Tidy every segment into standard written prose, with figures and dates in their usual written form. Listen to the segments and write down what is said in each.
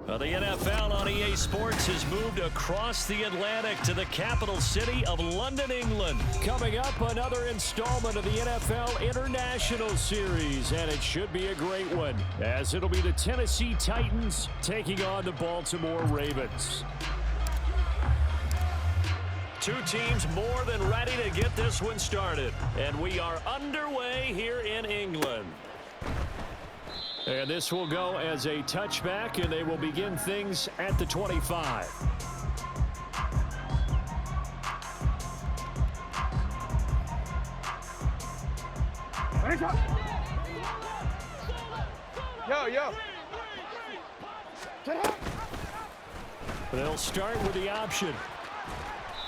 Well, the NFL on EA Sports has moved across the Atlantic to the capital city of London, England. Coming up, another installment of the NFL International Series, and it should be a great one, as it'll be the Tennessee Titans taking on the Baltimore Ravens. Two teams more than ready to get this one started, and we are underway here in England. And this will go as a touchback, and they will begin things at the 25. Yo. They'll start with the option.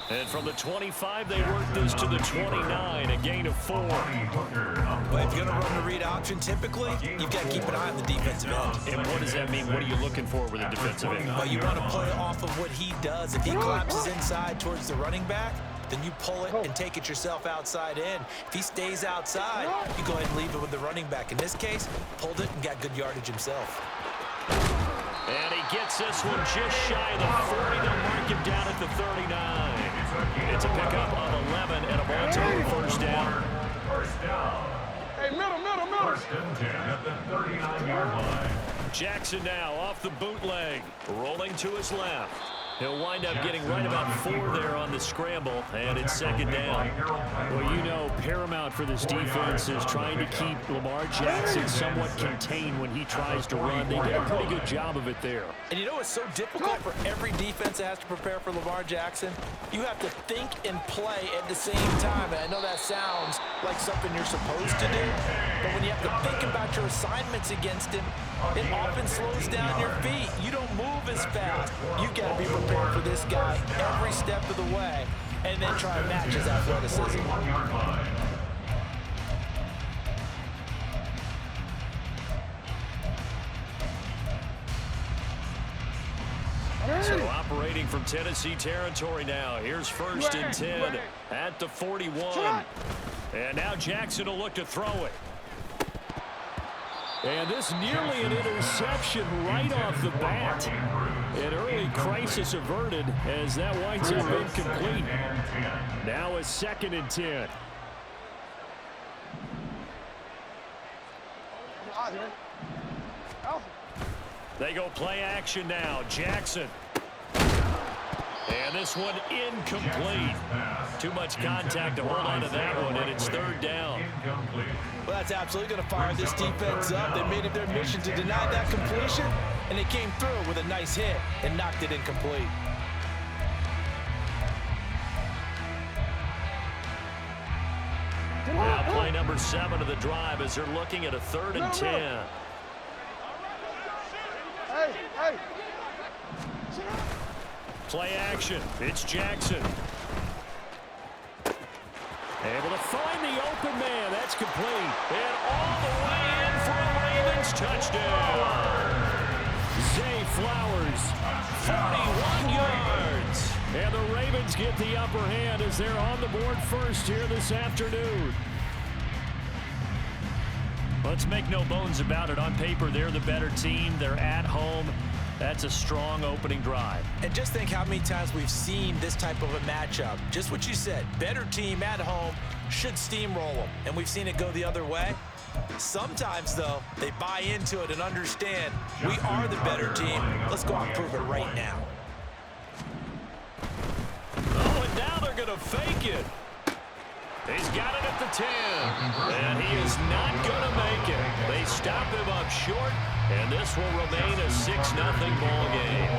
And from the 25, they work this to the 29, a gain of 4. But if you're going to run the read option, typically, you've got to keep an eye on the defensive end. And what does that mean? What are you looking for with a defensive end? Well, you want to play off of what he does. If he collapses inside towards the running back, then you pull it and take it yourself outside in. If he stays outside, you go ahead and leave it with the running back. In this case, pulled it and got good yardage himself. And he gets this one just shy of the 40. They'll mark him down at the 39. It's a pickup of 11 and a Baltimore first down. Hey, middle. First and 10 at the 39-yard line. Jackson now off the bootleg, rolling to his left. He'll wind up getting right about 4 there on the scramble, and it's second down. Well, you know, paramount for this defense is trying to keep Lamar Jackson somewhat contained when he tries to run. They did a pretty good job of it there. And you know it's so difficult for every defense that has to prepare for Lamar Jackson? You have to think and play at the same time. And I know that sounds like something you're supposed to do, but when you have to think about your assignments against him, it often slows down your feet. You don't move as fast. You've got to be prepared for this guy every step of the way and then try and match his athleticism. So operating from Tennessee territory now. Here's first and 10 at the 41. And now Jackson will look to throw it. And this nearly an interception right off the bat. An early crisis averted as that winds up incomplete. Now a second and 10. They go play action now. Jackson. And this one incomplete. Too much contact to hold on to that one, and it's third down. Well, that's absolutely going to fire this defense up. They made it their mission to deny that completion, and they came through with a nice hit and knocked it incomplete. Now play number 7 of the drive as they're looking at a third and 10. Hey. Play action. It's Jackson. Able to find the open man. That's complete. And all the way in for a Ravens touchdown. Zay Flowers, 41 yards. And the Ravens get the upper hand as they're on the board first here this afternoon. Let's make no bones about it. On paper, they're the better team. They're at home. That's a strong opening drive. And just think how many times we've seen this type of a matchup. Just what you said, better team at home should steamroll them. And we've seen it go the other way. Sometimes, though, they buy into it and understand we are the better team. Let's go out and prove it right now. Oh, and now they're going to fake it. He's got it at the 10. And he is not going to make it. They stop him up short. And this will remain a 6-0 ball game.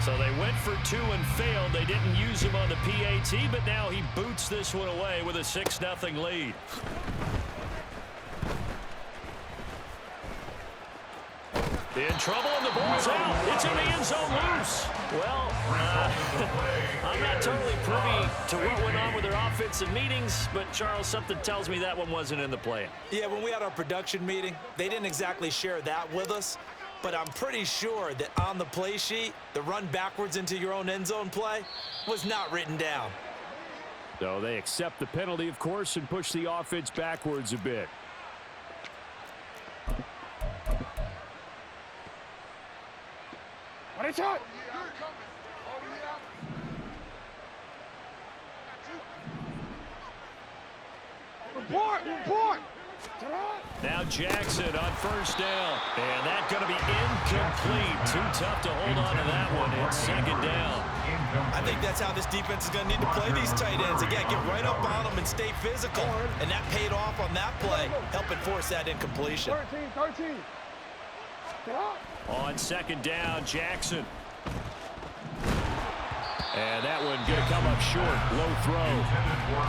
So they went for 2 and failed. They didn't use him on the PAT, but now he boots this one away with a 6-0 lead. In trouble, and the ball's out. It's in the end zone loose. Well, I'm not totally privy to what went on with their offensive meetings, but, Charles, something tells me that one wasn't in the play. Yeah, when we had our production meeting, they didn't exactly share that with us, but I'm pretty sure that on the play sheet, the run backwards into your own end zone play was not written down. So they accept the penalty, of course, and push the offense backwards a bit. Great shot. Report. Now Jackson on first down. And that's going to be incomplete. Too tough to hold on to that one. It's second down. I think that's how this defense is going to need to play these tight ends. Again, get right up on them and stay physical. And that paid off on that play, helping force that incompletion. 13. On second down, Jackson. And that one going to come up short. Low throw.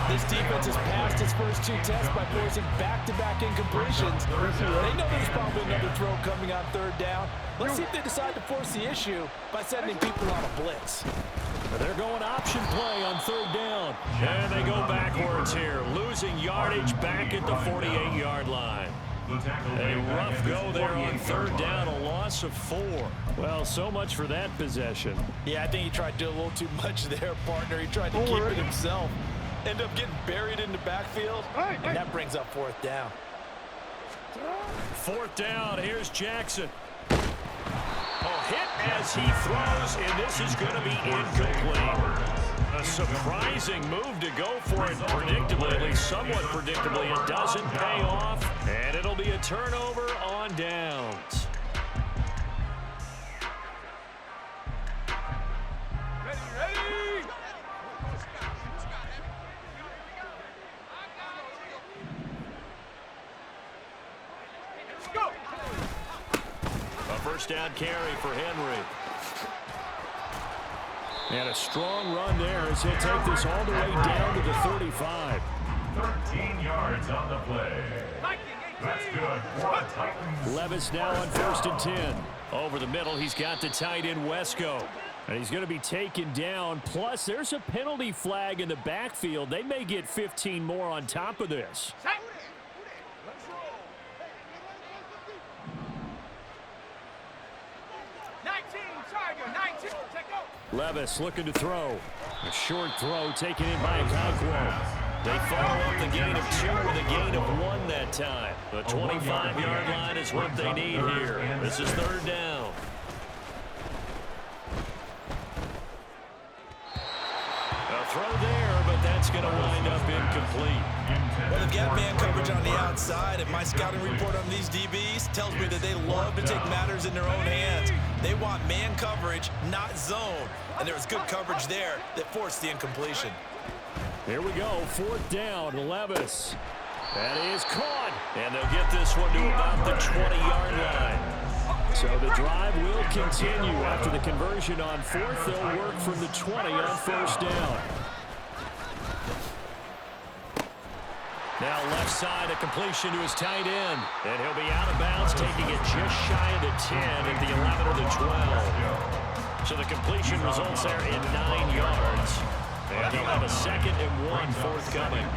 This defense has passed its first two tests by forcing back-to-back incompletions. They know there's probably another throw coming on third down. Let's see if they decide to force the issue by sending people on a blitz. They're going option play on third down. And they go backwards here, losing yardage back at the 48-yard line. A rough go there on third down, a loss of 4. Well, so much for that possession. Yeah, I think he tried to do a little too much there, partner. He tried to keep it himself. End up getting buried in the backfield, and that brings up fourth down. Fourth down, here's Jackson. Hit as he throws, and this is going to be incomplete. A surprising move to go for it predictably, at least somewhat predictably. It doesn't pay off, and it'll be a turnover on downs. Ready. Go. A first down carry for Henry. And a strong run there as he'll take this all the way down to the 35. 13 yards on the play. That's good for the Titans. Levis now on first and 10. Over the middle, he's got the tight end Wesco. And he's going to be taken down. Plus, there's a penalty flag in the backfield. They may get 15 more on top of this. Levis looking to throw. A short throw taken in by Okonkwo. They follow up the gain of 2 with a gain of 1 that time. The 25-yard line is what they need here. This is third down. A throw there, but that's going to wind up incomplete. Well, they've got man coverage on the outside, and my scouting report on these DBs tells me that they love to take matters in their own hands. They want man coverage, not zone. And there was good coverage there that forced the incompletion. Here we go, fourth down, Levis. That is caught, and they'll get this one to about the 20-yard line. So the drive will continue. After the conversion on fourth, they'll work from the 20 on first down. Now left side, a completion to his tight end. And he'll be out of bounds, taking it just shy of the 10 at the 11 or the 12. So the completion results there in 9 yards. And he'll have a 2nd and 1 forthcoming.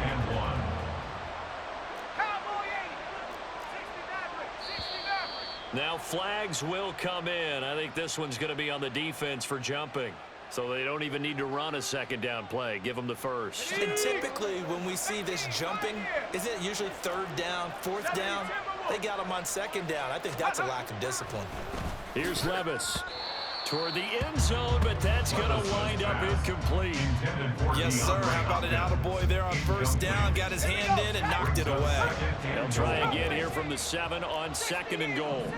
Now flags will come in. I think this one's going to be on the defense for jumping. So they don't even need to run a second down play. Give them the first. And typically when we see this jumping, isn't it usually third down, fourth down? They got them on second down. I think that's a lack of discipline. Here's Levis. Toward the end zone, but that's going to wind up incomplete. Yes, sir. How about an attaboy there on first down? Got his hand in and knocked it away. They'll try again here from the 7 on 2nd and goal.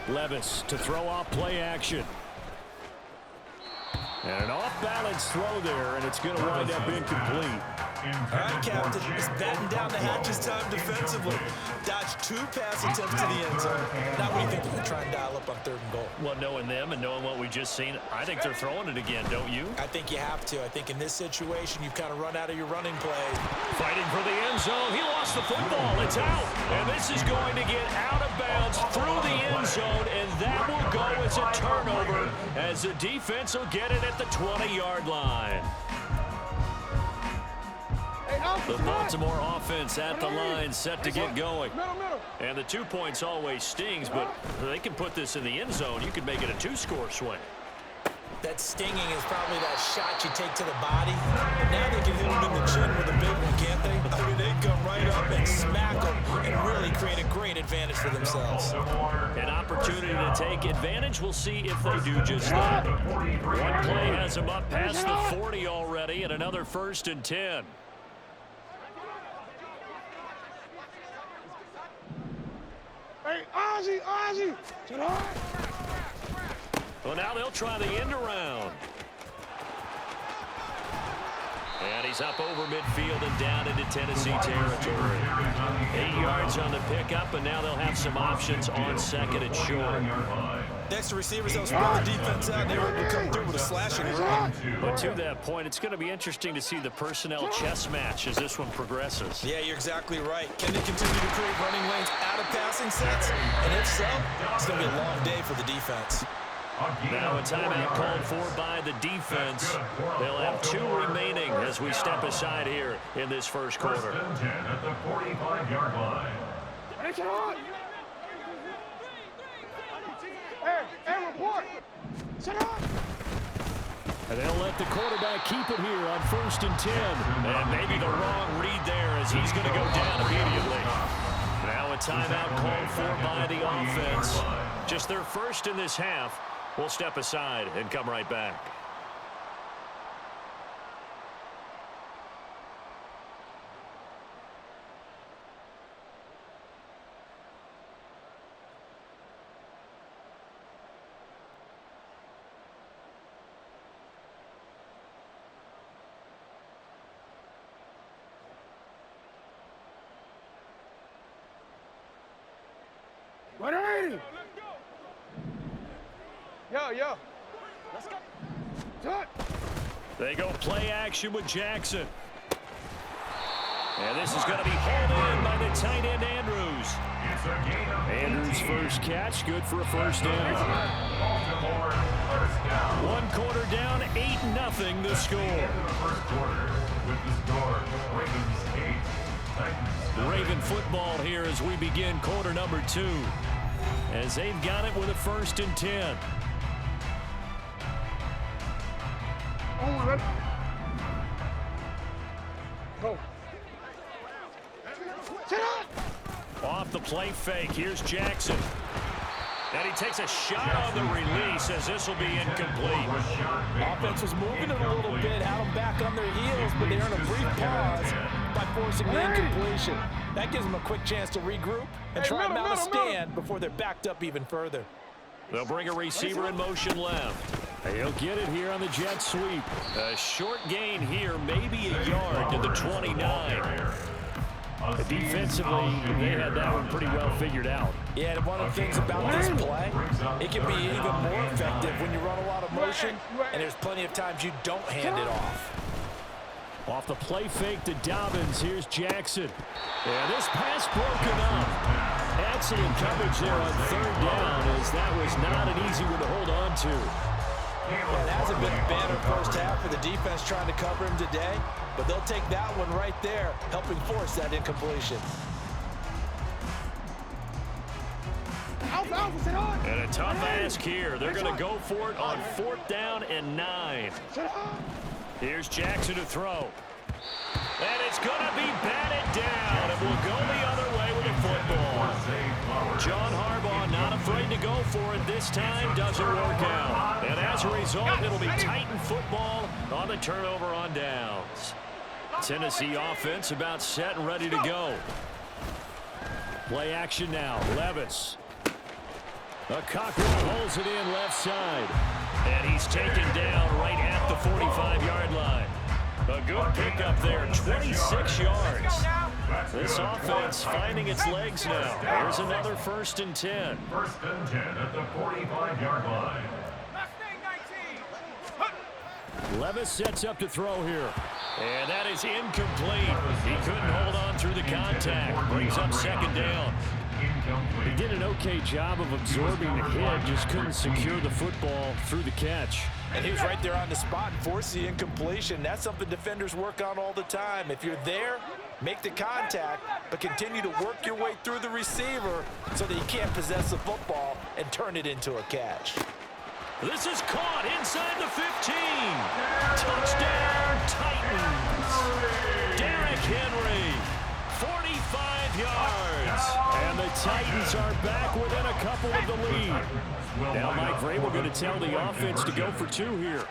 Levis to throw off play action. And an off-balance throw there, and it's going to wind up incomplete. All right, Captain, it's batting down the hatches time defensively. Dodged 2 pass attempts to the end zone. Now what do you think they're going to try and dial up on 3rd and goal? Well, knowing them and knowing what we just seen, I think they're throwing it again, don't you? I think you have to. I think in this situation, you've kind of run out of your running plays. Fighting for the end zone. He lost the football. It's out. And this is going to get out of bounds through the end zone, and that will go as a turnover as the defense will get it at the 20-yard line. The Baltimore offense at the line, set to get going. And the 2 points always stings, but they can put this in the end zone. You could make it a 2-score swing. That stinging is probably that shot you take to the body. And now they can hit him in the chin with a big one, can't they? I mean, they come right up and smack him and really create a great advantage for themselves. An opportunity to take advantage. We'll see if they do just that. One play has them up past the 40 already, and another 1st and 10. Hey, Ozzie! Well, now they'll try the end around. And he's up over midfield and down into Tennessee territory. 8 yards on the pickup, and now they'll have some options on 2nd and short. Next to receivers, they'll spread the defense out. They were able to come through with a slashing run. But to that point, it's going to be interesting to see the personnel chess match as this one progresses. Yeah, you're exactly right. Can they continue to create running lanes out of passing sets? And if so, it's going to be a long day for the defense. Now a timeout called for by the defense. They'll have 2 remaining as we step aside here in this first quarter. 1st and 10 at the 45-yard line. Hey, report! Sit up! And they'll let the quarterback keep it here on 1st and 10. And maybe the wrong read there as he's going to go down immediately. Now a timeout called for by the offense. Just their first in this half. We'll step aside and come right back. What are you? Yo. Let's go. Touch. They go play action with Jackson. And this is going to be hauled in by the tight end, Andrews. Andrews' first catch, good for a 1st down. 1 quarter down, 8-0 the score. Raven football here as we begin quarter number 2. As they've got it with a 1st and 10. Go. Sit up! Off the play fake, here's Jackson. And he takes a shot on the release as this will be incomplete. Offense was moving it a little bit, had them back on their heels, but they earned a brief pause by forcing the incompletion. That gives them a quick chance to regroup and try to mount a stand before they're backed up even further. They'll bring a receiver in motion left. He'll get it here on the jet sweep. A short gain here, maybe a yard to the 29. Defensively, they had that one pretty well figured out. Yeah, and one of the things about this play, it can be even more effective when you run a lot of motion, and there's plenty of times you don't hand it off. Off the play fake to Dobbins, here's Jackson. Yeah, this pass broken up. Excellent coverage there on 3rd down, as that was not an easy one to hold on to. Well, it hasn't been a banner first half for the defense trying to cover him today, but they'll take that one right there, helping force that incompletion. And a tough ask here. They're going to go for it on 4th down and 9. Here's Jackson to throw. And it's going to be batted down, and we'll go the other way with the football. John Harbaugh not afraid to go for it this time. Doesn't work out. And as a result, it'll be Titan football on the turnover on downs. Tennessee offense about set and ready to go. Play action now. Levis. A Cockrell holds it in left side. And he's taken down right at the 45-yard line. A good pickup there, 26 yards. This offense finding its legs now. Here's another 1st and 10. 1st and 10 at the 45-yard line. Levis sets up to throw here. And that is incomplete. He couldn't hold on through the contact. Brings up 2nd down. He did an okay job of absorbing the hit, just couldn't secure the football through the catch. And he was right there on the spot and forced the incompletion. That's something defenders work on all the time. If you're there, make the contact, but continue to work your way through the receiver so that you can't possess the football and turn it into a catch. This is caught inside the 15. Touchdown, Titans. Derrick Henry, 45 yards. And the Titans are back within a couple of the lead. Now Mike Vrabel going to tell the offense to go for two here.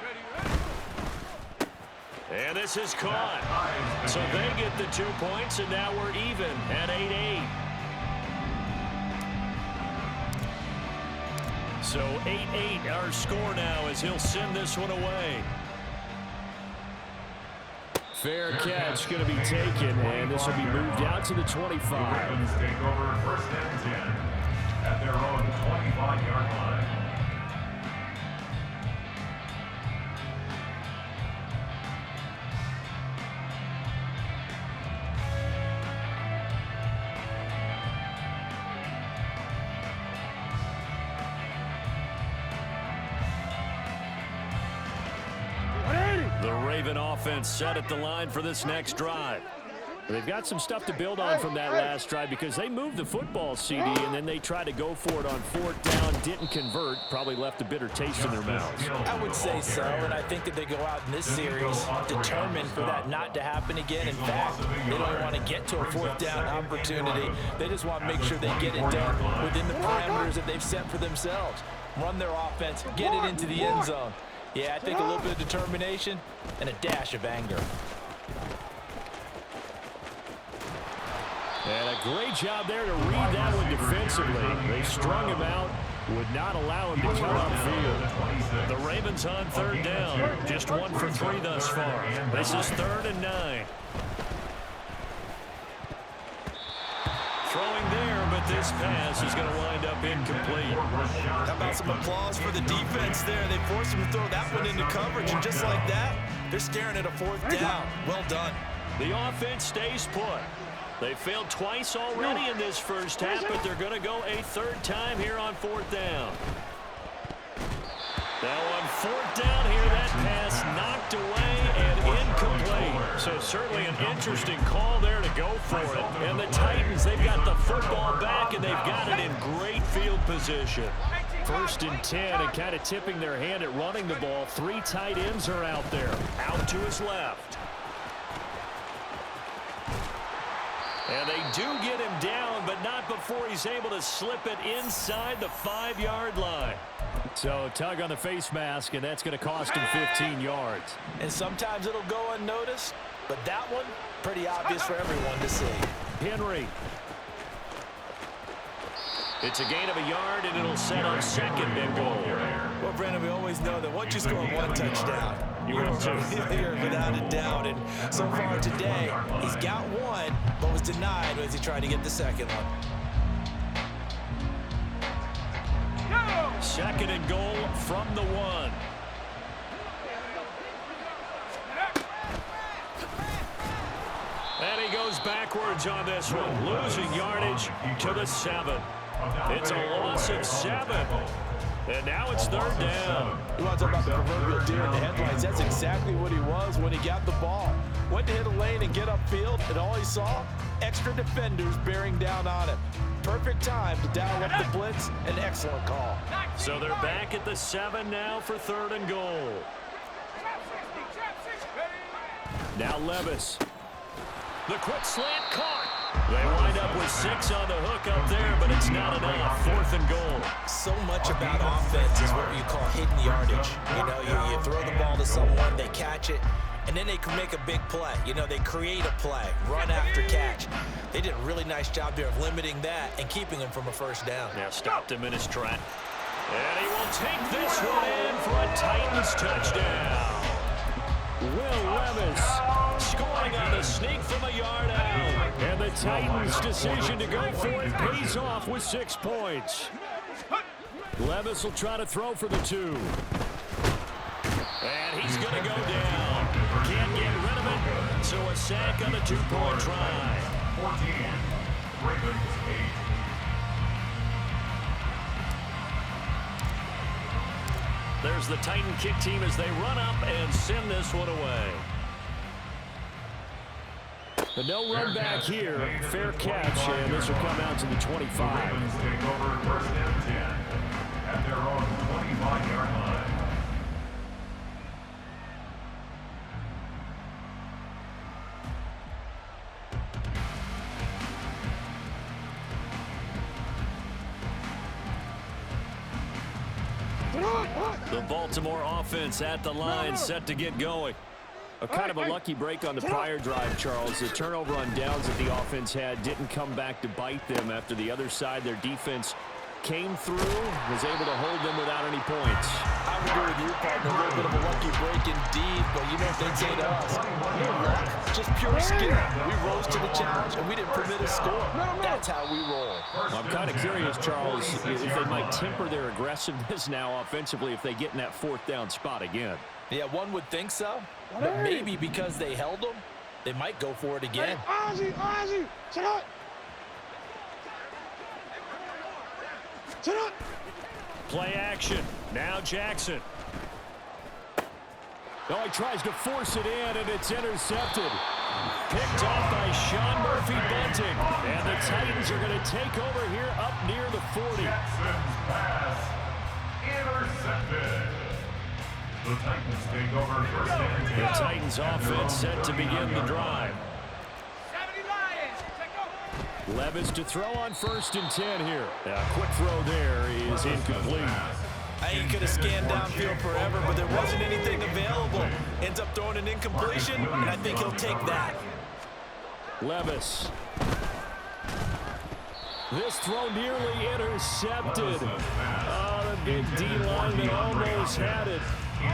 And this is caught. So they get the 2 points, and now we're even at 8-8. So 8-8 our score now as he'll send this one away. Fair catch going to be taken, and this will be moved out to the 25. Ravens take over 1st and 10 at their own 25-yard line. The Raven offense set at the line for this next drive. They've got some stuff to build on from that last drive because they moved the football, CD, and then they tried to go for it on 4th down, didn't convert, probably left a bitter taste in their mouths. I would say so, and I think that they go out in this series determined for that not to happen again. In fact, they don't want to get to a 4th down opportunity. They just want to make sure they get it done within the parameters that they've set for themselves. Run their offense, get it into the end zone. Yeah, I think a little bit of determination and a dash of anger. And a great job there to read that one defensively. They strung him out, would not allow him to come upfield. The Ravens on 3rd down, just 1 for 3 thus far. This is 3rd and 9. Throwing there, but this pass is going to wind up incomplete. How about some applause for the defense there? They forced him to throw that one into coverage, and just like that, they're staring at a 4th down. Well done. The offense stays put. They failed twice already in this first half, but they're going to go a 3rd time here on 4th down. Now on 4th down here, that pass knocked away and incomplete. So certainly an interesting call there to go for it. And the Titans, they've got the football back, and they've got it in great field position. 1st and 10, and kind of tipping their hand at running the ball. 3 tight ends are out there. Out to his left. And they do get him down, but not before he's able to slip it inside the 5-yard line. So tug on the face mask, and that's going to cost him 15 yards. And sometimes it'll go unnoticed, but that one, pretty obvious for everyone to see. Henry. It's a gain of a yard, and it'll set up 2nd and goal. Well, Brandon, we always know that once you score 1 touchdown, you're without a doubt. And so far today, he's got 1, but was denied as he tried to get the 2nd one. 2nd and goal from the 1. And he goes backwards on this one, losing yardage to the 7. It's a loss of 7. And now it's 3rd down. You want to talk about the proverbial deer in the headlights? That's exactly what he was when he got the ball. Went to hit a lane and get upfield, and all he saw, extra defenders bearing down on him. Perfect time to dial up the blitz. An excellent call. So they're back at the 7 now for 3rd and goal. Now Levis. The quick slant caught. They wind up with 6 on the hook up there, but it's not enough. 4th and goal. So much about offense is what you call hidden yardage. You know, you throw the ball to someone, they catch it, and then they can make a big play. You know, they create a play, run after catch. They did a really nice job there of limiting that and keeping him from a 1st down. Now stopped him in his track. And he will take this one in for a Titans touchdown. Will Levis scoring on the sneak from a yard out. And the Titans' decision to go for it pays off with 6 points. Levis will try to throw for the 2. And he's going to go down. Can't get rid of it. So a sack on the 2-point try. 14, Ravens 8. There's the Titan kick team as they run up and send this one away. The no run back here. Fair catch, and this will come out to the 25. Ravens take over 1st and 10 at their own 25-yard line. The Baltimore offense at the line, set to get going. A kind of a lucky break on the prior drive, Charles. The turnover on downs that the offense had didn't come back to bite them after the other side. Their defense came through, was able to hold them without any points. I would agree with you, partner. A little bit of a lucky break indeed, but you know what they'd say to us? No luck, just pure skill. We rose to the challenge, and we didn't permit a score. That's how we roll. I'm kind of curious, Charles, if they might temper their aggressiveness now offensively if they get in that fourth down spot again. Yeah, one would think so, but maybe because they held them, they might go for it again. Ozzy, sit up. Sit up. Play action. Now Jackson. Oh, he tries to force it in, and it's intercepted. Picked off by Sean Murphy-Bunting. And the Titans are going to take over here up near the 40. Jackson's pass intercepted. The Titans take over first and 10. The Titans offense set to begin the drive. Levis to throw on 1st and 10 here. A quick throw there is incomplete. He could have scanned downfield forever, but there wasn't anything available. Ends up throwing an incompletion, and I think he'll take that. Levis. This throw nearly intercepted. Oh, the big D lineman almost had it.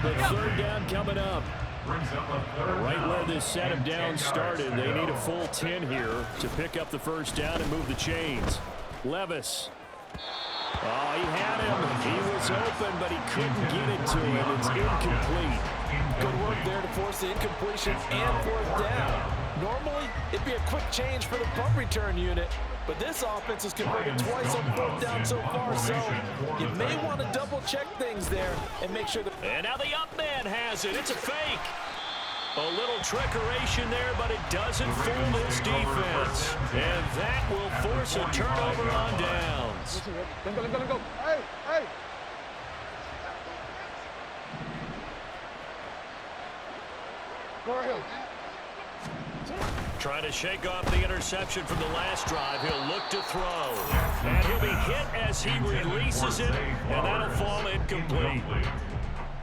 The third down coming up. Right where this set of downs started, they need a full 10 here to pick up the first down and move the chains. Levis. Oh, he had him. He was open, but he couldn't get it to him. It's incomplete. Good work there to force the incompletion and fourth down. Normally, it'd be a quick change for the punt return unit, but this offense has converted twice on fourth down so far, so you may want to double-check things there and make sure that... And now the up man has it. It's a fake. A little trickeration there, but it doesn't fool this defense. And that will force a turnover on downs. Let go. Hey. Go ahead. Trying to shake off the interception from the last drive. He'll look to throw. And he'll be hit as he releases it, and that'll fall incomplete.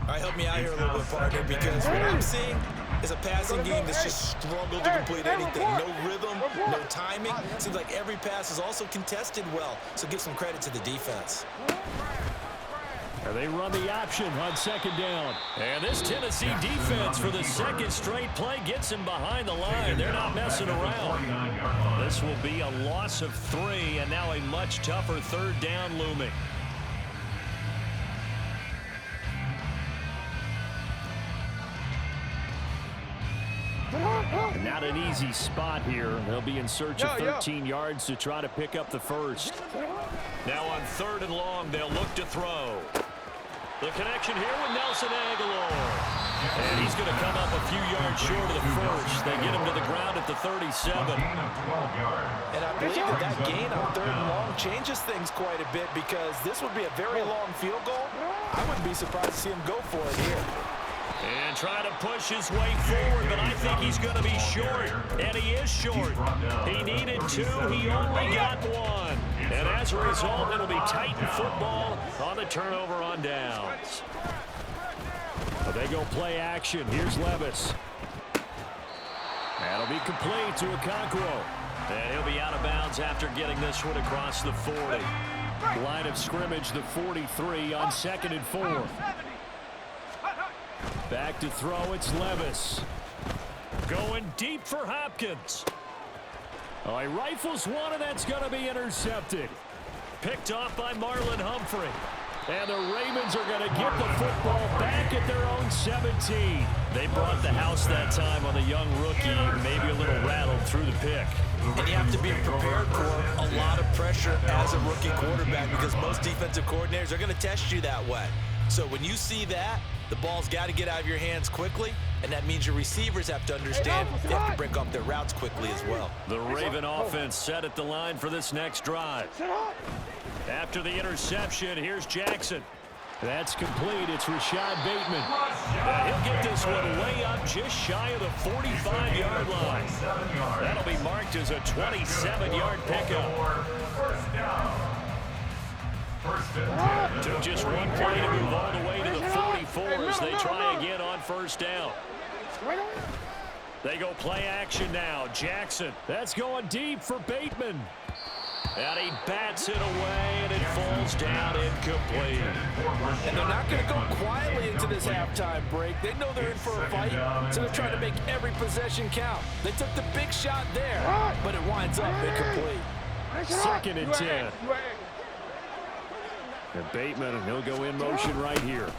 All right, help me out here a little bit, partner, because what I'm seeing is a passing game that's just struggled to complete anything. No rhythm, no timing. Seems like every pass is also contested well, so give some credit to the defense. They run the option on 2nd down. And this Tennessee defense for the second straight play gets him behind the line. They're not messing around. This will be a loss of 3, and now a much tougher 3rd down looming. Not an easy spot here. They'll be in search of 13 yards to try to pick up the first. Now on 3rd and long, they'll look to throw. The connection here with Nelson Aguilar. And he's going to come up a few yards short of the first. They get him to the ground at the 37. And I believe that gain on 3rd and long changes things quite a bit, because this would be a very long field goal. I wouldn't be surprised to see him go for it here. And trying to push his way forward, but I think he's going to be short. And he is short. He needed 2. He only got 1. And as a result, it'll be Titan football on the turnover on downs. But they go play action. Here's Levis. That'll be complete to Okonkwo. And he'll be out of bounds after getting this one across the 40. Line of scrimmage, the 43 on 2nd and 4. Back to throw, it's Levis. Going deep for Hopkins. Oh, he rifles one, and that's going to be intercepted. Picked off by Marlon Humphrey. And the Ravens are going to get the football back at their own 17. They brought the house that time on the young rookie, maybe a little rattled through the pick. And you have to be prepared for a lot of pressure as a rookie quarterback, because most defensive coordinators are going to test you that way. So when you see that, the ball's got to get out of your hands quickly, and that means your receivers have to understand they have to break off their routes quickly as well. The Raven offense set at the line for this next drive. After the interception, here's Jackson. That's complete. It's Rashad Bateman. He'll get this one way up just shy of the 45-yard line. That'll be marked as a 27-yard pickup. First Took just one play to move all the way to the 44 as they try again on first down. They go play action now. Jackson. That's going deep for Bateman. And he bats it away, and it falls down incomplete. And they're not going to go quietly into this halftime break. They know they're in for a fight, so they're trying to make every possession count. They took the big shot there, but it winds up incomplete. 2nd and 10. And Bateman, he'll go in motion right here.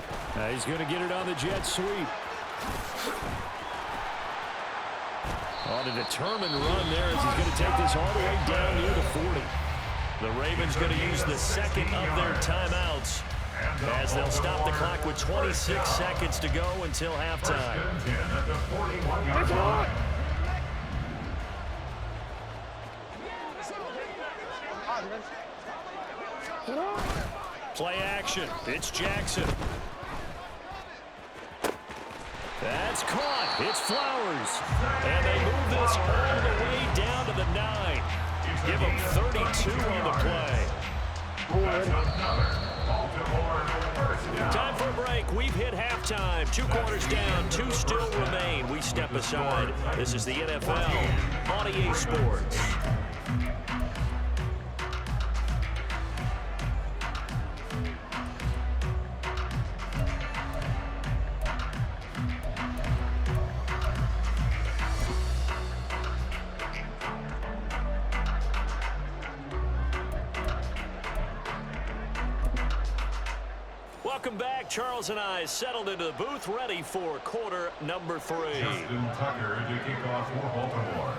He's going to get it on the jet sweep. On a determined run there as he's going to take this all the way down near the 40. The Ravens going to use the second of their timeouts as they'll stop the clock with 26 seconds to go until halftime. Play action. It's Jackson. That's caught. It's Flowers. And they move this all the way down to the 9. Give them 32 on the play. Time for a break. We've hit halftime. 2 quarters down. 2 still remain. We step aside. This is the NFL on EA Sports. Welcome back. Charles and I settled into the booth, ready for quarter number 3. Justin Tucker to kick off for Baltimore.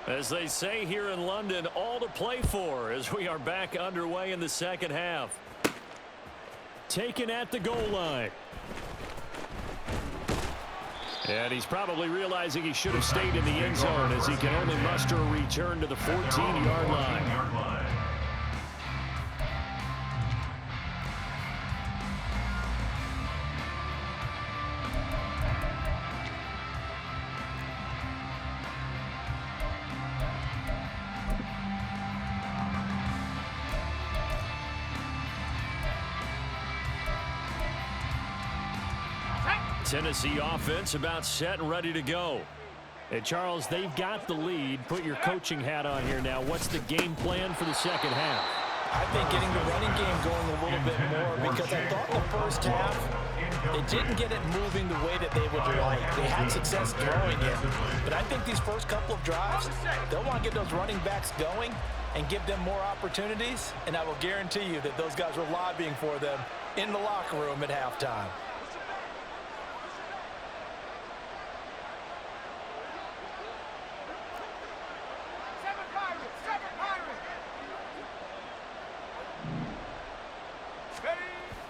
As they say here in London, all to play for as we are back underway in the second half. Taken at the goal line. And he's probably realizing he should have stayed in the end zone as he can only muster a return to the 14-yard line. Tennessee offense about set and ready to go. And Charles, they've got the lead. Put your coaching hat on here now. What's the game plan for the second half? I think getting the running game going a little bit more, because I thought in the first half they didn't get it moving the way that they would like. They had success throwing it, but I think these first couple of drives, they'll want to get those running backs going and give them more opportunities, and I will guarantee you that those guys were lobbying for them in the locker room at halftime.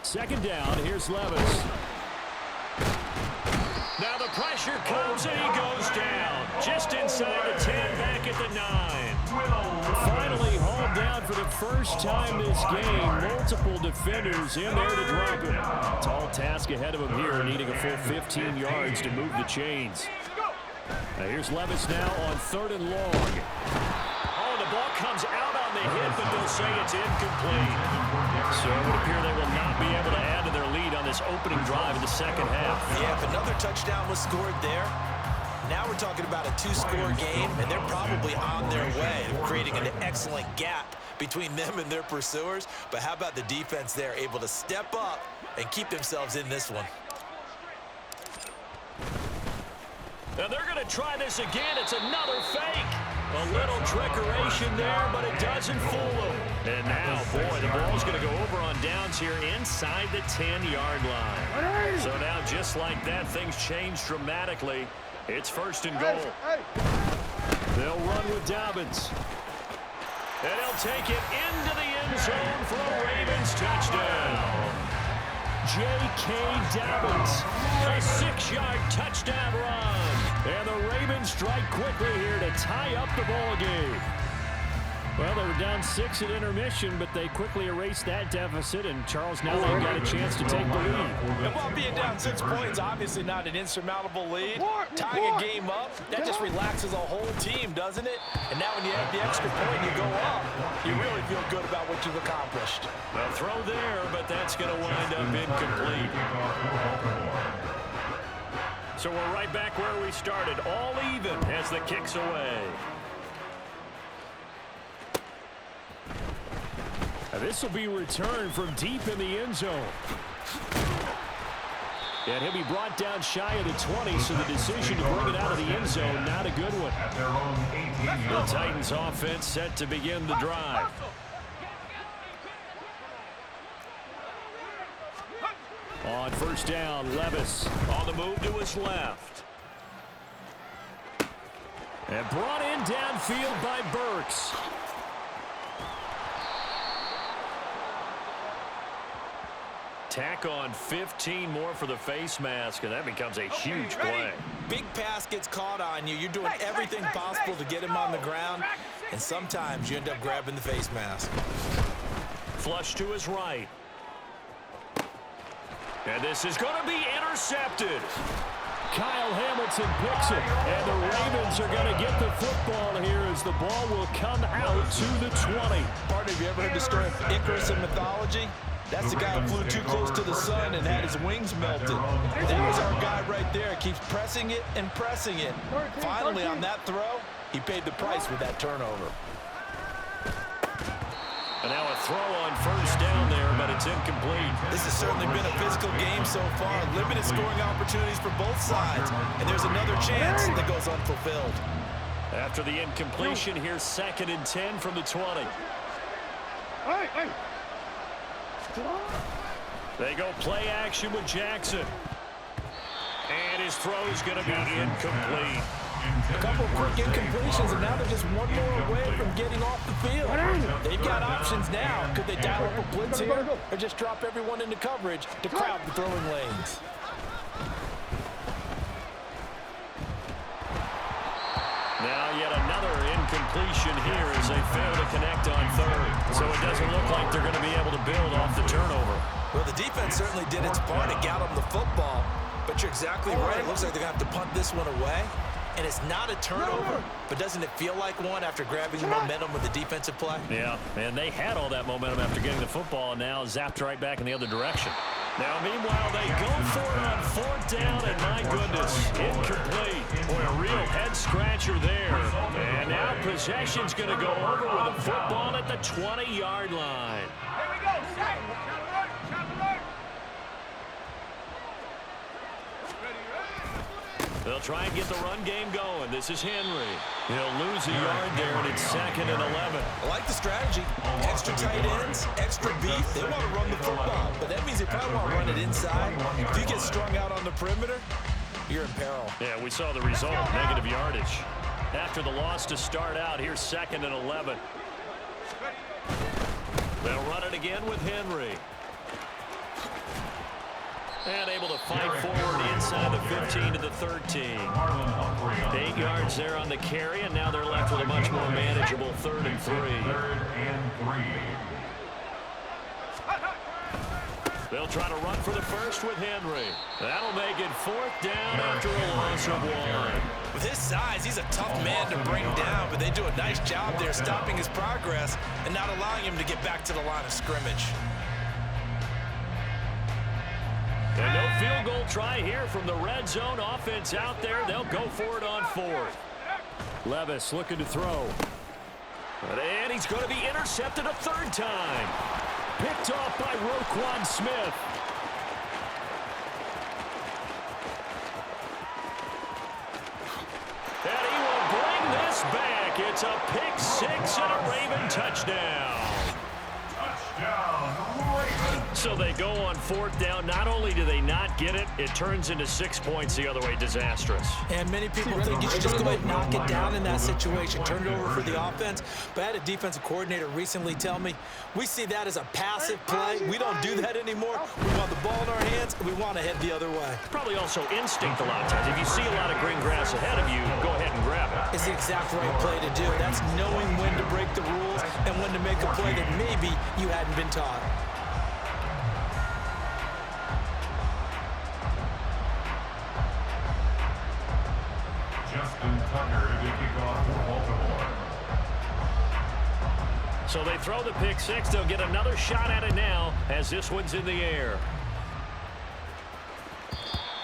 Second down, here's Levis. Now the pressure comes and he goes down. Just inside the 10, back at the 9. Finally hauled down for the first time this game. Multiple defenders in there to drop him. Tall task ahead of him here, needing a full 15 yards to move the chains. Now here's Levis now on 3rd and long. Oh, the ball comes out on the hit, but they'll say it's incomplete. So it would appear they will not be able to add to their lead on this opening drive in the second half. Yeah, if another touchdown was scored there, now we're talking about a 2-score game, and they're probably on their way of creating an excellent gap between them and their pursuers. But how about the defense there, able to step up and keep themselves in this one? Now they're going to try this again. It's another fake. A little trickeration there, but it doesn't fool them. And now, boy, the ball's going to go over on downs here inside the 10-yard line. So now, just like that, things change dramatically. It's 1st and goal. They'll run with Dobbins. And he'll take it into the end zone for a Ravens touchdown. J.K. Dobbins, a 6-yard touchdown run. And the Ravens strike quickly here to tie up the ball game. Well, they were down 6 at intermission, but they quickly erased that deficit, and Charles now they've got a chance to take the lead. And while being down 6 points, obviously not an insurmountable lead, tying a game up, that just relaxes a whole team, doesn't it? And now when you have the extra point and you go up, you really feel good about what you've accomplished. Well, throw there, but that's going to wind up incomplete. So we're right back where we started, all even as the kick's away. This will be returned from deep in the end zone. And he'll be brought down shy of the 20, so the decision to bring it out of the end zone, not a good one. The Titans offense set to begin the drive. On first down, Levis on the move to his left. And brought in downfield by Burks. Tack on 15 more for the face mask, and that becomes a huge play. Big pass gets caught on you. You're doing everything possible to get him on the ground, and sometimes you end up grabbing the face mask. Flush to his right. And this is going to be intercepted. Kyle Hamilton picks it, and the Ravens are going to get the football here as the ball will come out to the 20. Partner, have you ever heard the story of Icarus in mythology? That's the guy who flew too close to the sun and had his wings melted. That was our guy right there. Keeps pressing it and pressing it. Finally, on that throw, he paid the price with that turnover. And now a throw on first down there, but it's incomplete. This has certainly been a physical game so far. Limited scoring opportunities for both sides. And there's another chance that goes unfulfilled. After the incompletion, here's 2nd and 10 from the 20. Hey. They go play action with Jackson. And his throw's going to be incomplete. A couple of quick incompletions, and now they're just one more away from getting off the field. They've got options now. Could they dial up a blitz here or just drop everyone into coverage to crowd the throwing lanes? Now yet another incompletion here as they fail to connect on 3rd. So it doesn't look like they're going to be able to build off the turnover. Well, the defense certainly did its part to get them the football. But you're exactly right. It looks like they're going to have to punt this one away. And it's not a turnover, but doesn't it feel like one after grabbing the momentum with the defensive play? Yeah, and they had all that momentum after getting the football and now zapped right back in the other direction. Now, meanwhile, they go for it on 4th down, and my goodness, incomplete. Boy, a real head-scratcher there. And now possession's going to go over with a football at the 20-yard line. Here we go. Shot alert. They'll try and get the run game going. This is Henry. He'll lose a yard there, and it's 2nd and 11. I like the strategy. Extra tight ends, extra beef. They want to run the football, but that means they probably want to run it inside. If you get strung out on the perimeter, you're in peril. Yeah, we saw the result, negative yardage. After the loss to start out, here's 2nd and 11. They'll run it again with Henry. And able to fight forward inside the 15 to the 13. 8 yards there on the carry, and now they're left with a much more manageable 3rd and 3. They'll try to run for the first with Henry. That'll make it 4th down after a loss of 1. With his size, he's a tough man to bring down, but they do a nice job there stopping his progress and not allowing him to get back to the line of scrimmage. And no field goal try here from the red zone. Offense out there. They'll go for it on 4th. Levis looking to throw. And he's going to be intercepted a 3rd time. Picked off by Roquan Smith. And he will bring this back. It's a pick 6 and a Raven touchdown. So they go on 4th down. Not only do they not get it, it turns into 6 points the other way. Disastrous. And many people think you should just go ahead and knock it down in that situation. Turn it over for the offense. But I had a defensive coordinator recently tell me, we see that as a passive play. We don't do that anymore. We want the ball in our hands, and we want to head the other way. Probably also instinct a lot of times. If you see a lot of green grass ahead of you, go ahead and grab it. is the exact right play to do. That's knowing when to break the rules and when to make a play that maybe you hadn't been taught. Justin Tucker to kick off for Baltimore. So they throw the pick six. They'll get another shot at it now as this one's in the air.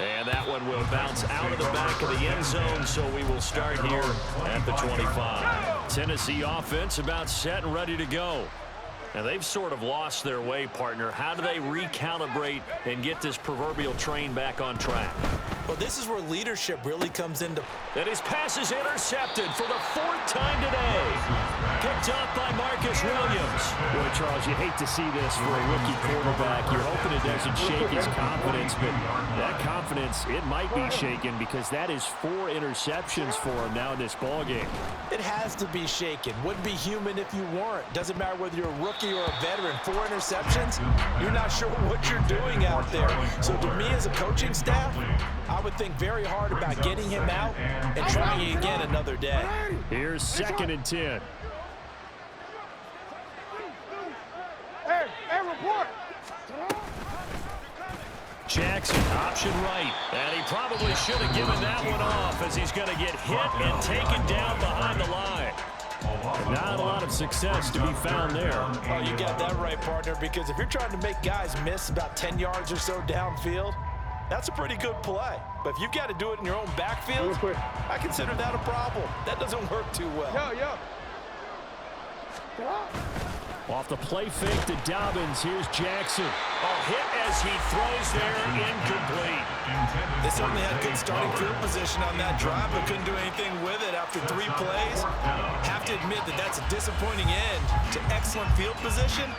And that one will bounce out of the back of the end zone, so we will start here at the 25. Tennessee offense about set and ready to go. Now, they've sort of lost their way, partner. How do they recalibrate and get this proverbial train back on track? Well, this is where leadership really comes into. And his pass is intercepted for the 4th time today. Picked up by Marcus Williams. Boy, Charles, you hate to see this for a rookie quarterback. You're hoping it doesn't shake his confidence, but that confidence, it might be shaken because that is 4 interceptions for him now in this ballgame. It has to be shaken. Wouldn't be human if you weren't. Doesn't matter whether you're a rookie or a veteran. 4 interceptions, you're not sure what you're doing out there. So to me as a coaching staff, I would think very hard about getting him out and trying again another day. Here's 2nd and 10. Hey, report. Jackson, option right. And he probably should have given that one off as he's going to get hit and taken down behind the line. Not a lot of success to be found there. Oh, you got that right, partner, because if you're trying to make guys miss about 10 yards or so downfield, that's a pretty good play. But if you've got to do it in your own backfield, I consider that a problem. That doesn't work too well. Yo. Off the play fake to Dobbins. Here's Jackson. Hit as he throws there, incomplete. They certainly had good starting field position on that drive, but couldn't do anything with it after 3 plays. Have to admit that that's a disappointing end to excellent field position.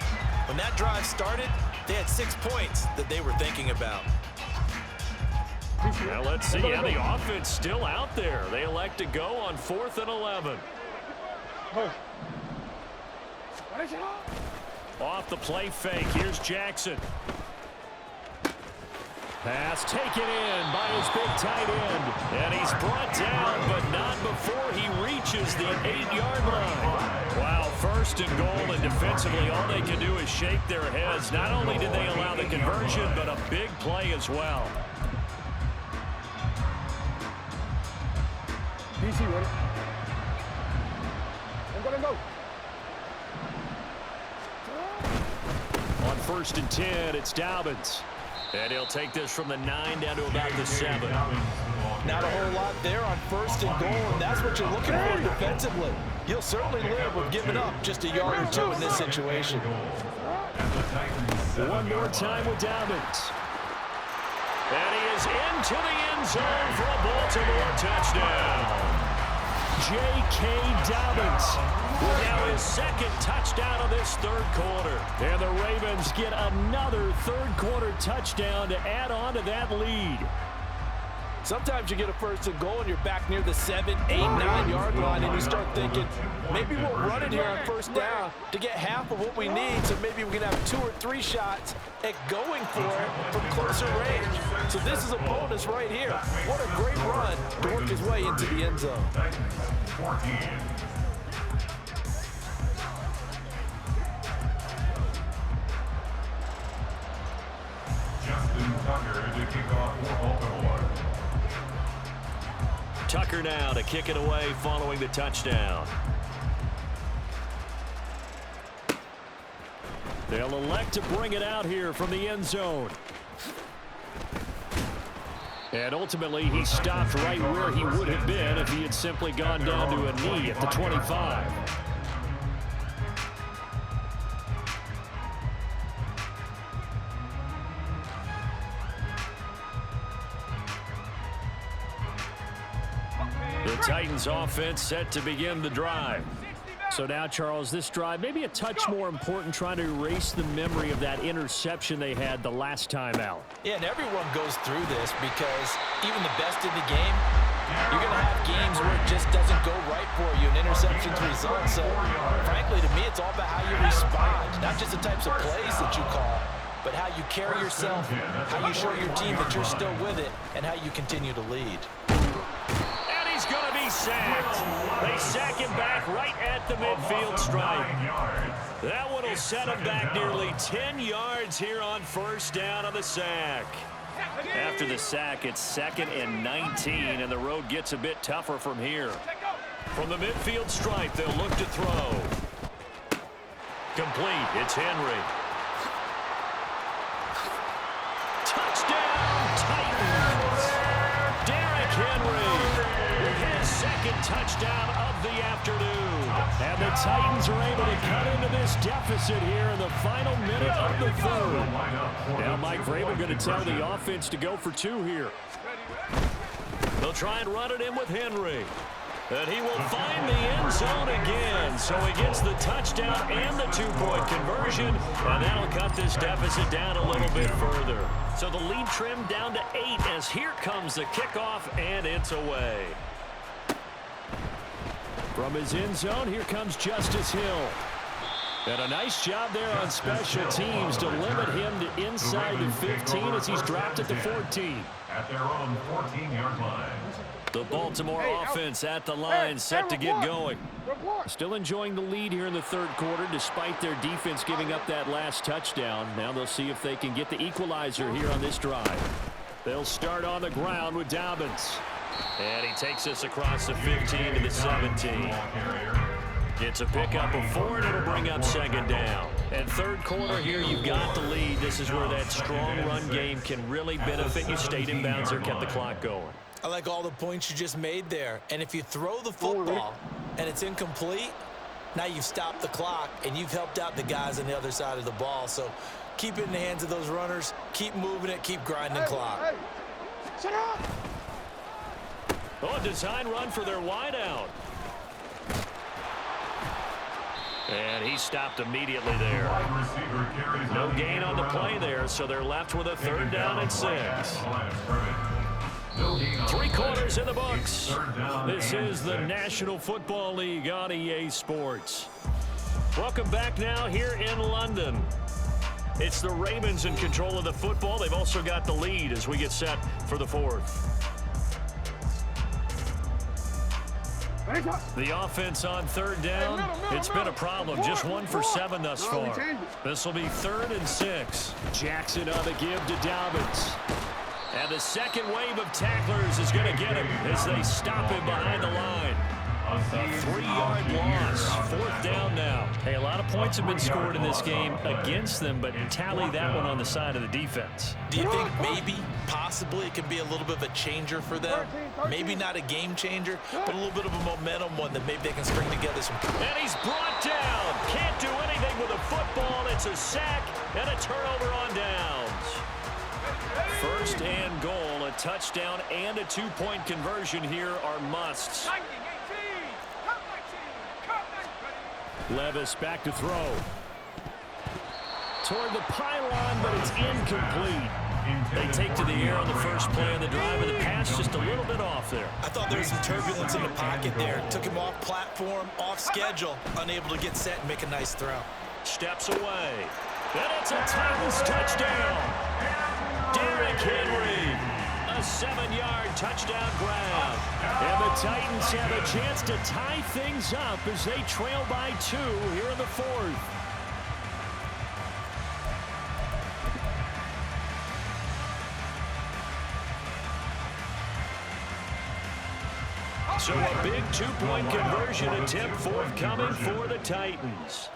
When that drive started, they had 6 points that they were thinking about. Now let's see. Yeah, the offense still out there. They elect to go on 4th and 11. Off the play fake. Here's Jackson. Pass taken in by his big tight end. And he's brought down, but not before he reaches the 8-yard line. Wow, 1st and goal, and defensively all they can do is shake their heads. Not only did they allow the conversion, but a big play as well. DC ready. I'm gonna go. On 1st and 10, it's Dobbins. And he'll take this from the 9 down to about the 7. Not a whole lot there on 1st and goal, and that's what you're looking for defensively. You'll certainly live with giving up just a yard or 2 in this situation. One more time with Dobbins. And he is into the end zone for a Baltimore touchdown. J.K. Dobbins with now his 2nd touchdown of this 3rd quarter. And the Ravens get another 3rd quarter touchdown to add on to that lead. Sometimes you get a 1st and goal and you're back near the 7, 8, 9-yard line and you start thinking, maybe we'll run it here on 1st down to get half of what we need, so maybe we can have 2 or 3 shots at going for it from closer range. So this is a bonus right here. What a great run to work his way into the end zone. 14. Justin Tucker to kick off for Baltimore. Tucker now to kick it away following the touchdown. They'll elect to bring it out here from the end zone. And ultimately, he stopped right where he would have been if he had simply gone down to a knee at the 25. The Titans offense set to begin the drive. So now, Charles, this drive maybe a touch more important, trying to erase the memory of that interception they had the last time out. Yeah, and everyone goes through this because even the best in the game, you're going to have games where it just doesn't go right for you, and interceptions result. So, frankly, to me, it's all about how you respond, not just the types of plays that you call, but how you carry yourself, how you show your team that you're still with it, and how you continue to lead. And he's going to be sacked. They sack him back right at the midfield stripe. That one will set him back nearly 10 yards here on first down on the sack. After the sack, it's 2nd and 19, and the road gets a bit tougher from here. From the midfield stripe, they'll look to throw. Complete. It's Henry. Touchdown, Titans! Derrick Henry with his 2nd touchdown of the afternoon. And the Titans are able to cut into this deficit here in the final minute of the 3rd. Now Mike Vrabel going to tell the offense to go for 2 here. They'll try and run it in with Henry. And he will find the end zone again. So he gets the touchdown and the 2-point conversion. And that'll cut this deficit down a little bit further. So the lead trimmed down to 8 as here comes the kickoff, and it's away. From his end zone, here comes Justice Hill. And a nice job there on special teams to limit him to inside the 15 as he's dropped at the 14. At their own 14-yard line. The Baltimore offense at the line, set to get going. Still enjoying the lead here in the 3rd quarter despite their defense giving up that last touchdown. Now they'll see if they can get the equalizer here on this drive. They'll start on the ground with Dobbins. And he takes us across the 15 to the 17. It's a pickup of 4, and it'll bring up 2nd down. And 3rd quarter here, you've got the lead. This is where that strong run game can really benefit you. Stayed in bounds there, kept the clock going. I like all the points you just made there. And if you throw the football and it's incomplete, now you've stopped the clock and you've helped out the guys on the other side of the ball. So keep it in the hands of those runners. Keep moving it. Keep grinding clock. Shut up! Oh, a design run for their wideout. And he stopped immediately there. No gain on the play there, so they're left with a 3rd down and 6. 3 quarters in the books. This is the National Football League on EA Sports. Welcome back now here in London. It's the Ravens in control of the football. They've also got the lead as we get set for the 4th. The offense on 3rd down, it's been a problem. Just 1 for 7 thus far. This will be 3rd and 6. Jackson on the give to Dobbins. And the second wave of tacklers is going to get him as they stop him behind the line. A 3-yard loss. 4th down now. Hey, a lot of points have been scored in this game against them, but tally that one on the side of the defense. Do you think maybe, possibly, it can be a little bit of a changer for them? Maybe not a game changer, but a little bit of a momentum one that maybe they can string together some. And he's brought down. Can't do anything with a football. It's a sack and a turnover on downs. 1st and goal, a touchdown and a 2-point conversion here are musts. Levis back to throw. Toward the pylon, but it's incomplete. They take to the air on the first play of the drive, and the pass just a little bit off there. I thought there was some turbulence in the pocket there. Took him off platform, off schedule, unable to get set and make a nice throw. Steps away. And it's a Titans touchdown. Derrick Henry, a 7-yard touchdown grab. And the Titans have a chance to tie things up as they trail by 2 here in the 4th. So a big 2-point conversion attempt forthcoming for the Titans.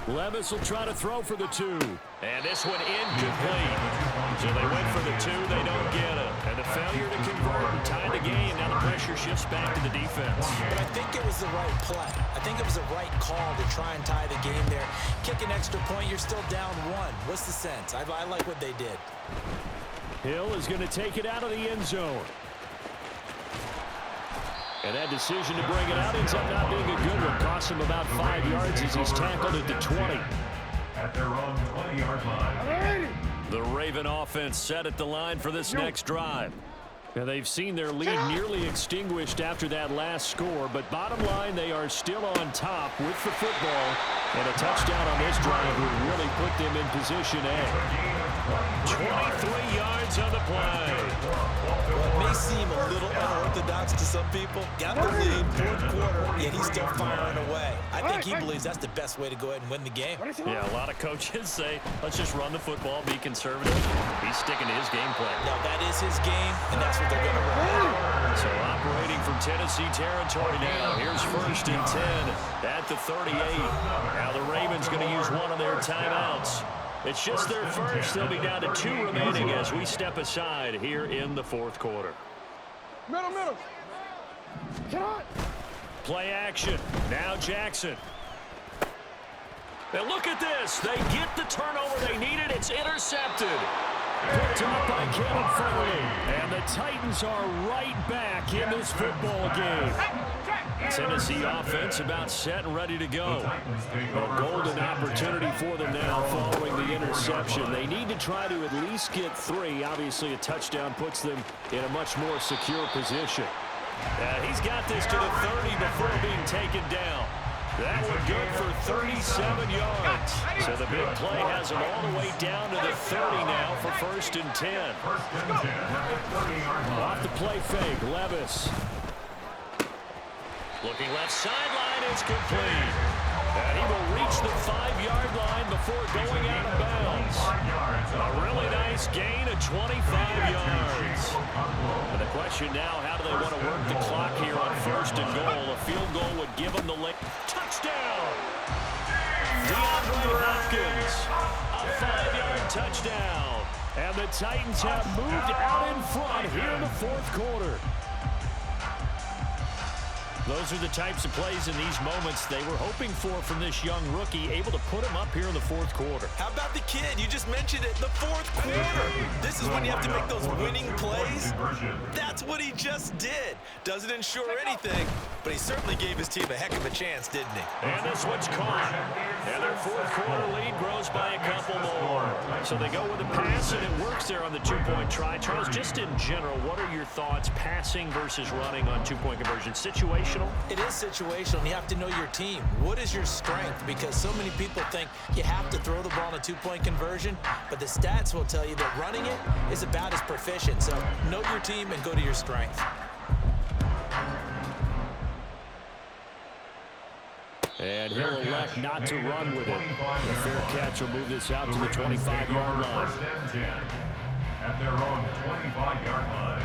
Levis will try to throw for the 2. And this one incomplete. So they went for the 2, they don't get it. And the failure to convert and tie the game. Now the pressure shifts back to the defense. But I think it was the right play. I think it was the right call to try and tie the game there. Kick an extra point, you're still down 1. What's the sense? I like what they did. Hill is going to take it out of the end zone. And that decision to bring it out ends up not being a good one. Costs him about 5 yards as he's tackled at the 20. At their own 20-yard line. The Raven offense set at the line for this next drive. And they've seen their lead nearly extinguished after that last score. But bottom line, they are still on top with the football. And a touchdown on this drive would really put them in position A. 23 yards on the play. Well, it may seem a little unorthodox to some people. Got the lead, fourth quarter, yet he's still firing away. I think he believes that's the best way to go ahead and win the game. Yeah, a lot of coaches say, let's just run the football, be conservative. He's sticking to his game plan. No, that is his game, and that's what they're going to run. So operating from Tennessee territory now. Here's 1st and 10 at the 38. Now the Ravens going to use one of their timeouts. It's just their first. They'll be down to 2 remaining as we step aside here in the 4th quarter. Middle. Play action. Now Jackson. Now look at this. They get the turnover they needed. It's intercepted. Picked up by Caleb Farley. And the Titans are right back in this football game. Tennessee offense about set and ready to go. A golden opportunity for them now following the interception. They need to try to at least get 3. Obviously, a touchdown puts them in a much more secure position. He's got this to the 30 before being taken down. That one good for 37 yards. So the big play has him all the way down to the 30 now for 1st and 10. Off the play fake, Levis. Looking left sideline, it's complete. And he will reach the 5-yard line before going out of bounds. A really nice gain of 25 yards. And the question now, how do they want to work the clock here on 1st and goal? A field goal would give them the late touchdown. DeAndre Hopkins, a 5-yard touchdown. And the Titans have moved out in front here in the 4th quarter. Those are the types of plays in these moments they were hoping for from this young rookie, able to put him up here in the 4th quarter. How about the kid? You just mentioned it, the 4th quarter. This is when you have to make those winning plays. That's what he just did. Doesn't ensure anything, but he certainly gave his team a heck of a chance, didn't he? And this one's caught. And their 4th quarter lead grows by a couple more. So they go with a pass, and it works there on the 2-point try. Charles, just in general, what are your thoughts passing versus running on 2-point conversion? Situational? It is situational, and you have to know your team. What is your strength? Because so many people think you have to throw the ball in a 2-point conversion, but the stats will tell you that running it is about as proficient. So know your team and go to your strength. And he'll elect not to run with it. The fair catch will move this out to the 25-yard line. 1st and 10 at their own 25-yard line.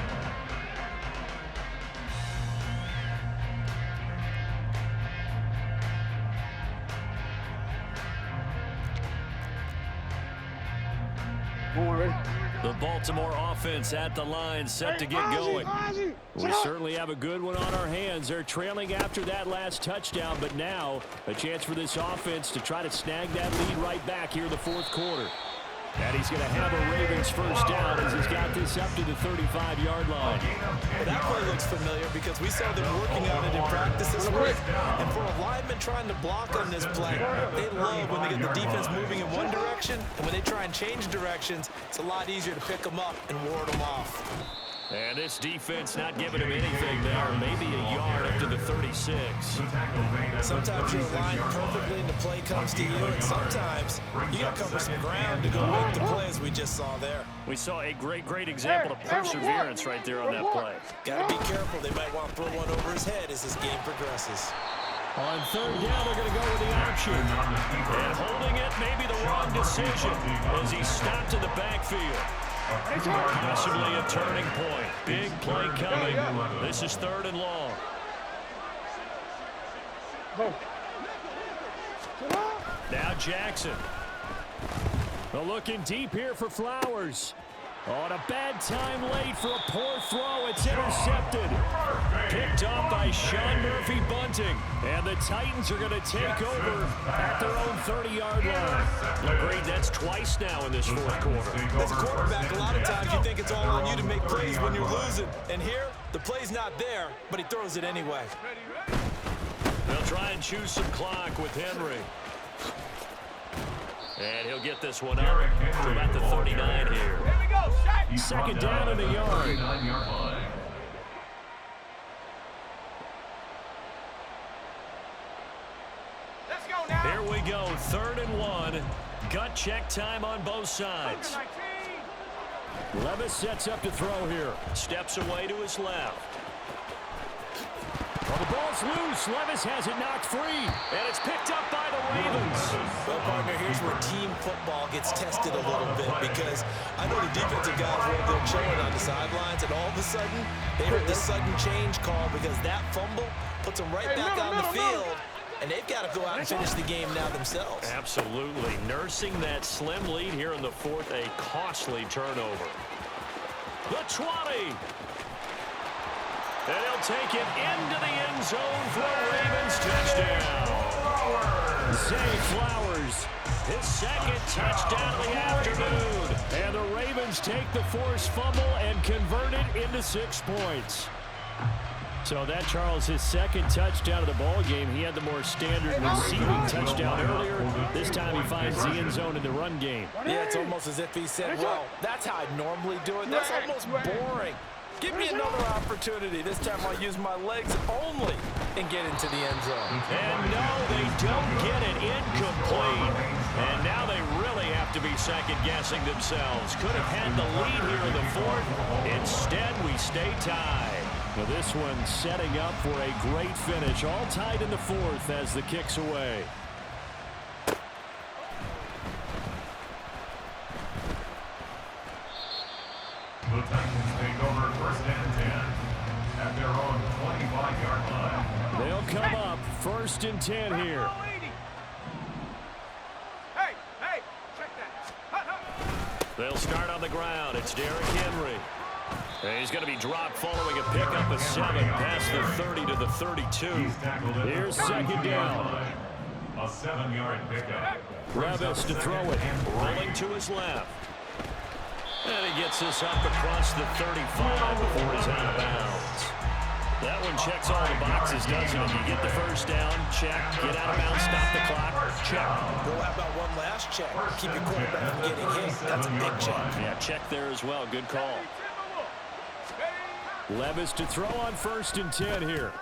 The Baltimore offense at the line, set to get going. We certainly have a good one on our hands. They're trailing after that last touchdown, but now a chance for this offense to try to snag that lead right back here in the 4th quarter. And he's going to have a Ravens first down as he's got this up to the 35-yard line. Well, that play looks familiar because we saw them working on it in practice this week. And for a lineman trying to block on this play, they love when they get the defense moving in one direction. And when they try and change directions, it's a lot easier to pick them up and ward them off. And this defense not giving him anything there. Maybe a yard up to the 36. Sometimes you're aligned perfectly and the play comes to you, and sometimes you got to cover some ground to go make the play as we just saw there. We saw a great example of perseverance right there on that play. Got to be careful. They might want to throw one over his head as this game progresses. On 3rd down, they're going to go with the option. And holding it may be the wrong decision as he stopped in the backfield. Possibly a turning point. Big play coming. This is 3rd and long. Now Jackson. Well, looking deep here for Flowers. On a bad time late for a poor throw. It's intercepted. Picked off by Sean Murphy Bunting. And the Titans are going to take over at their own 30-yard line. Agreed, that's twice now in this 4th quarter. As a quarterback, a lot of times you think it's all on you to make plays when you're losing. And here, the play's not there, but he throws it anyway. They'll try and choose some clock with Henry. And he'll get this one up to about the 39 here. Here we go, set. 2nd down in the yard. 39-yard line. Let's go now. Here we go, 3rd and 1. Gut check time on both sides. Levis sets up to throw here. Steps away to his left. Well, the ball's loose. Levis has it knocked free. And it's picked up by the Ravens. Well, partner, here's where team football gets tested a little bit, because I know the defensive guys were there chilling on the sidelines, and all of a sudden, they heard the sudden change call because that fumble puts them right back on the field, and they've got to go out and finish the game now themselves. Absolutely. Nursing that slim lead here in the fourth, a costly turnover. The 20. And he'll take it into the end zone for a Ravens touchdown. Zay Flowers, His second touchdown of the afternoon. and the Ravens take the forced fumble and convert it into 6 points. So that, Charles, his second touchdown of the ball game. He had the more standard receiving touchdown earlier. This time he finds the end zone in the run game. Yeah, it's almost as if he said, well, that's how I normally do it. That's almost boring. Give me another opportunity. This time I'll use my legs only and get into the end zone. And no, they don't get it. Incomplete. And now they really have to be second-guessing themselves. Could have had the lead here in the fourth. Instead, we stay tied. Well, this one setting up for a great finish. All tied in the fourth as the kick's away. The Titans take over 1st and 10 at their own 25-yard line. They'll come up 1st and 10 here. Hey, hey, check that. They'll start on the ground. It's Derrick Henry. And he's going to be dropped following a pickup of 7 past the 30 to the 32. Here's 2nd down. A 7-yard pickup. Levis to throw it. Rolling to his left. And he gets this up across the 35 before he's out of bounds. That one checks all the boxes, doesn't it? You get the first down, check. Get out of bounds, stop the clock, check. Well, how about one last check? Keep your quarterback from getting hit. That's a big check. Yeah, check there as well. Good call. Levis to throw on 1st and 10 here.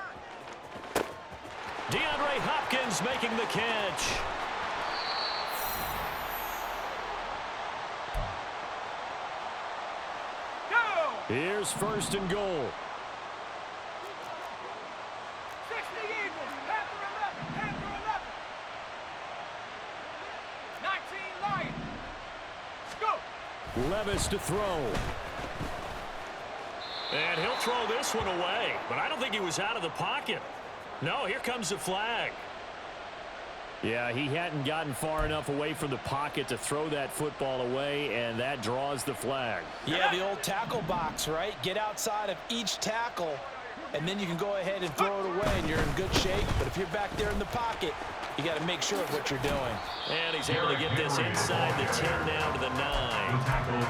DeAndre Hopkins making the catch. Here's 1st and goal. 60 Eagles, Panther 11, Panther 11. 19 Lions. Go. Levis to throw. And he'll throw this one away, but I don't think he was out of the pocket. No, here comes the flag. Yeah, he hadn't gotten far enough away from the pocket to throw that football away, and that draws the flag. Yeah, the old tackle box, right? Get outside of each tackle, and then you can go ahead and throw it away, and you're in good shape. But if you're back there in the pocket, you got to make sure of what you're doing. And he's able to get this inside the 10 now to the 9. Well,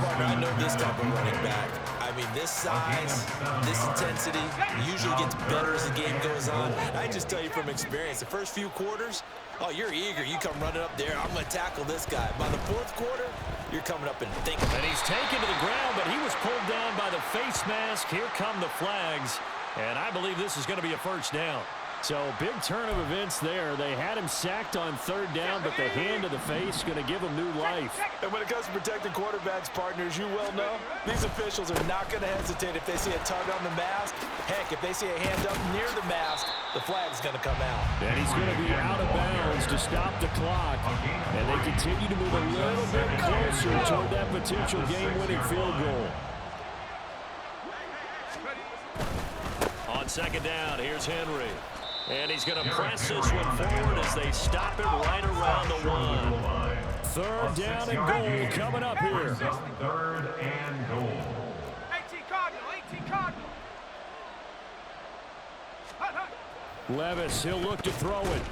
partner, I know this type of running back. I mean, this size, this intensity usually gets better as the game goes on. I just tell you from experience, the first few quarters, oh, you're eager. You come running up there. I'm going to tackle this guy. By the 4th quarter, you're coming up and thinking. And he's taken to the ground, but he was pulled down by the face mask. Here come the flags. And I believe this is going to be a first down. So, big turn of events there. They had him sacked on 3rd down, but the hand to the face going to give him new life. And when it comes to protecting quarterbacks, partners, you well know, these officials are not going to hesitate if they see a tug on the mask. Heck, if they see a hand up near the mask, the flag's going to come out. And he's going to be out of bounds to stop the clock. And they continue to move a little bit closer toward that potential game-winning field goal. On 2nd down, here's Henry. And he's going to press this one forward as they stop it right around the 1. 3rd down and goal coming up here. 3rd and goal. 18 Cardinal, 18 Cardinal. Levis, he'll look to throw it.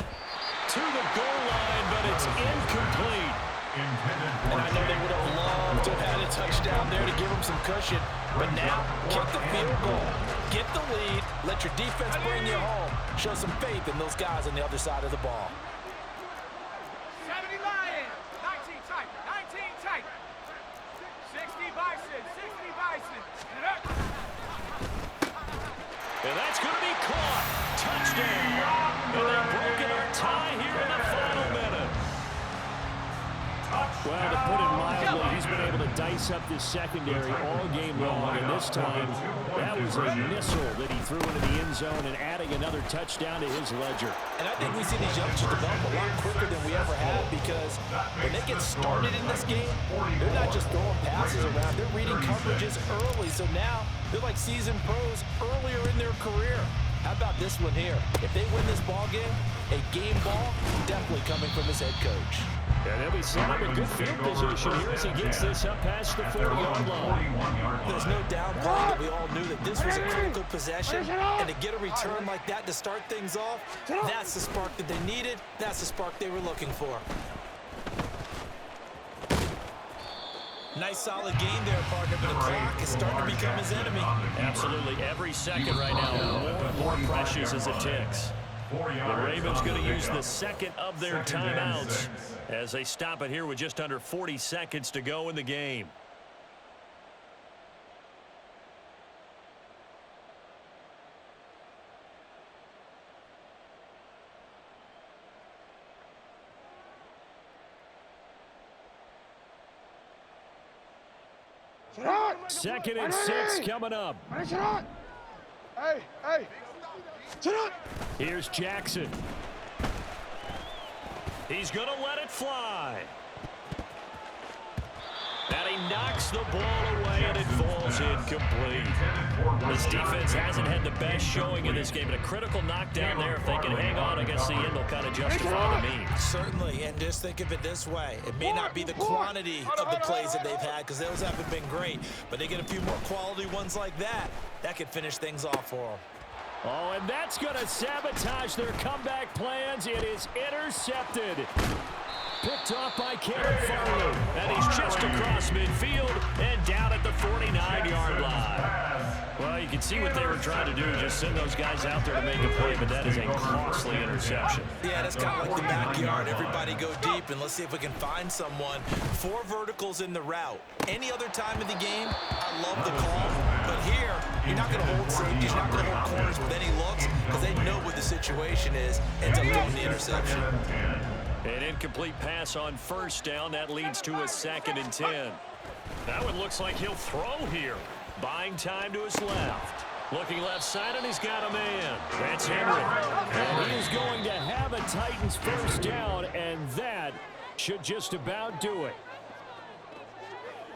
To the goal line, but it's incomplete. And I know they would have loved to have had a touchdown there to give them some cushion. But now, kick the field goal. Get the lead. Let your defense bring you home. Show some faith in those guys on the other side of the ball. 70 Lions, 19 tight, 19 tight. 60 Bison, 60 Bison. And that's going to be caught. Touchdown. And they've broken our tie here in the final minute. Well, to put it mildly, he's been able to dice up this secondary all game long, and this time that was a missile that he threw into the end zone and adding another touchdown to his ledger. And I think we see these youngsters develop a lot quicker than we ever have, because when they get started in this game, they're not just throwing passes around, they're reading coverages early. So now they're like seasoned pros earlier in their career. How about this one here? If they win this ball game, a game ball definitely coming from his head coach. And they'll be set up in good field position here as he gets this up past the 40-yard line. There's no downplaying that we all knew that this was a critical possession, and to get a return like that to start things off, that's the spark that they needed. That's the spark they were looking for. Nice solid game there, partner, but the clock is starting to become his enemy. Absolutely. Every second right now, more and more precious as it ticks. The Ravens going to use the second of their timeouts as they stop it here with just under 40 seconds to go in the game. Second and 6 coming up. Hey. Here's Jackson. He's going to let it fly. And he knocks the ball away, and it falls incomplete. This defense hasn't had the best showing in this game, but a critical knockdown there. If they can hang on, I guess the end will kind of justify the means. Certainly, and just think of it this way. It may not be the quantity of the plays that they've had, because those haven't been great, but they get a few more quality ones like that. That could finish things off for them. Oh, and that's going to sabotage their comeback plans. It is intercepted. Picked off by Kevin Farley. And he's just across midfield and down at the 49-yard line. Well, you can see what they were trying to do, just send those guys out there to make a play, but that is a costly interception. Yeah, that's kind of like the backyard. Everybody go deep, and let's see if we can find someone. 4 verticals in the route. Any other time of the game, I love the call. But here, you're not going to hold safeties, you're not going to hold corners with any looks, because they know what the situation is, and to throwing the interception. An incomplete pass on first down. That leads to a 2nd and 10. That one looks like he'll throw here. Buying time to his left. Looking left side, and he's got a man. That's Henry. And he is going to have a Titans first down, and that should just about do it.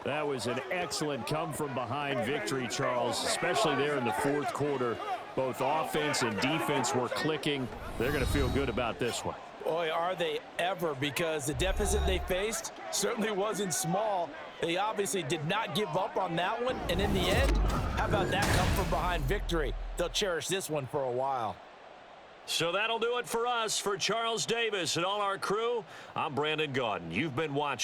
That was an excellent come-from-behind victory, Charles, especially there in the fourth quarter. Both offense and defense were clicking. They're going to feel good about this one. Boy, are they ever, because the deficit they faced certainly wasn't small. They obviously did not give up on that one, and in the end, how about that come-from-behind victory? They'll cherish this one for a while. So that'll do it for us. For Charles Davis and all our crew, I'm Brandon Gaudin. You've been watching